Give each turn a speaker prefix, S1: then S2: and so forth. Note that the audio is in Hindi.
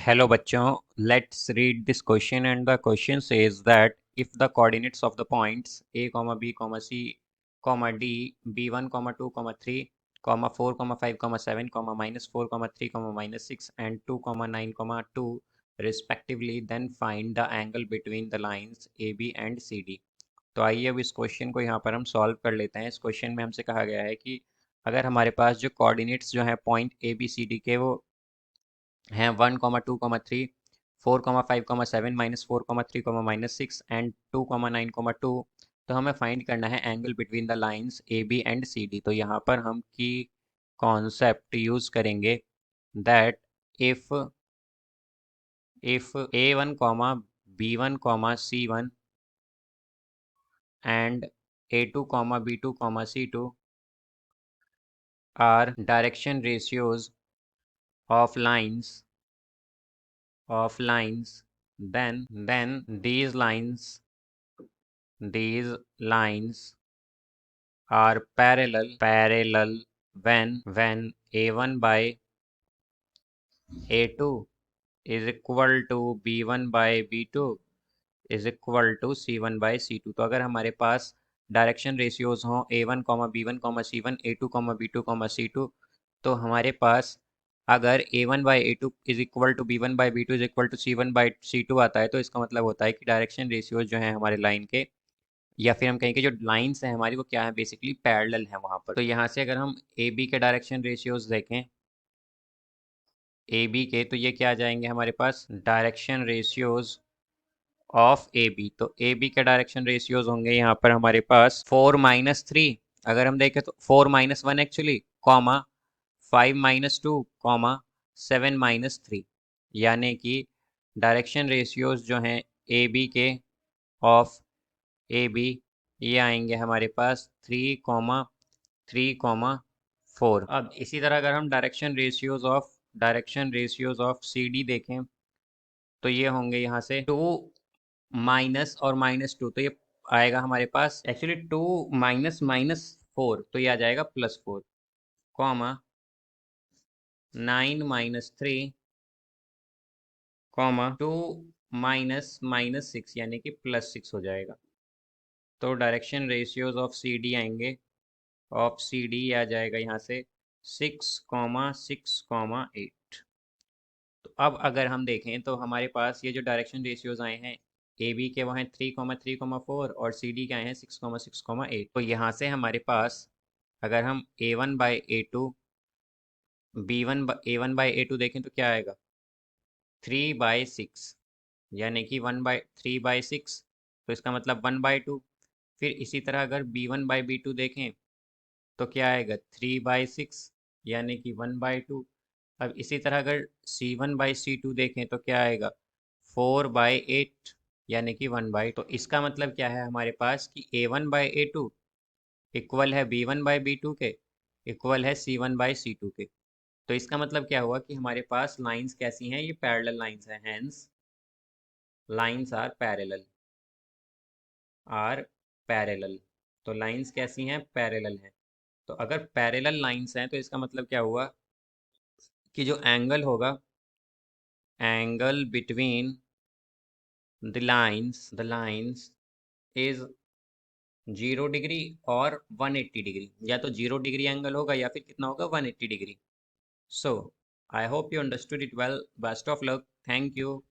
S1: Hello बच्चों, let's read this question and the question says that if the coordinates of the points a, b, c, d, b1, 2, 3, 4, 5, 7, -4, 3, -6 and 2, 9, 2 respectively, then find the angle between the lines AB and CD। तो आइए अब इस क्वेश्चन को यहाँ पर हम सॉल्व कर लेते हैं। इस क्वेश्चन में हमसे कहा गया है कि अगर हमारे पास जो कोऑर्डिनेट्स जो हैं point A B C D के वो हैं 1, 2, 3, 4, 5, 7, -4, 3, -6 एंड 2, 9, 2, तो हमें फाइंड करना है angle between the lines A B and C D. तो यहाँ पर हम की कॉन्सेप्ट यूज़ करेंगे that if A one B one C one and A two B two C two are direction ratios of lines, then these lines are parallel when a1 by a2 is equal to b1 by b2 is equal to c1 by c2। तो अगर हमारे पास डायरेक्शन रेशियोज हों a1 b1 c1 a2 b2 c2, तो हमारे पास अगर a1 by a2 is equal to b1 by b2 is equal to c1 by c2 आता है, तो इसका मतलब होता है कि डायरेक्शन रेशियोज जो हैं हमारे लाइन के, या फिर हम कहें कि जो लाइंस हैं हमारी वो क्या है, बेसिकली पैरेलल है वहाँ पर। तो यहाँ से अगर हम ए बी के डायरेक्शन रेशियोज देखें ए बी के, तो ये क्या आ जाएंगे हमारे पास direction ratios of A B. तो ए बी के डायरेक्शन रेशियोज होंगे यहाँ पर हमारे पास 4-3, अगर हम देखें तो 4-1 एक्चुअली, कॉमा 5-2, 7-3, यानी कि डायरेक्शन रेशियोज जो हैं ए बी के ऑफ ए बी, ये आएंगे हमारे पास 3, 4। अब इसी तरह अगर हम direction ratios of C D देखें, तो ये होंगे यहाँ से 2 माइनस और -2, तो ये आएगा हमारे पास एक्चुअली 2 -4, तो ये आ जाएगा +4, कॉमा 9-3, 2 -6, यानी कि +6 हो जाएगा। तो direction ratios of C D आएंगे, ऑफ सी डी आ जाएगा यहाँ से 6, 8। तो अब अगर हम देखें तो हमारे पास ये जो डायरेक्शन रेशियोज आए हैं ए बी के, वो हैं 3, 3, 4, और सी डी के आए हैं 6, 6, 8। तो यहाँ से हमारे पास अगर हम a1 by a2 a1 by a2 देखें तो क्या आएगा 3/6, यानी कि 3/6, तो इसका मतलब 1/2। फिर इसी तरह अगर b1 बाई b2 देखें तो क्या आएगा 3/6, यानी कि 1/2। अब इसी तरह अगर c1 बाई c2 देखें तो क्या आएगा 4/8, यानी कि 1/2। तो इसका मतलब क्या है हमारे पास कि a1 बाई a2 इक्वल है b1 बाई b2 के, इक्वल है c1 बाई c2 के। तो इसका मतलब क्या हुआ कि हमारे पास लाइंस कैसी हैं, ये पैरेलल लाइंस हैं, हेंस लाइंस आर पैरेलल। तो लाइंस कैसी हैं, पैरेलल हैं। तो अगर पैरेलल लाइंस हैं तो इसका मतलब क्या हुआ कि जो एंगल होगा, angle between the lines is 0 degree और 180 डिग्री, या तो 0 डिग्री एंगल होगा या फिर कितना होगा 180 degree. So I hope you understood it well. Best of luck, thank you.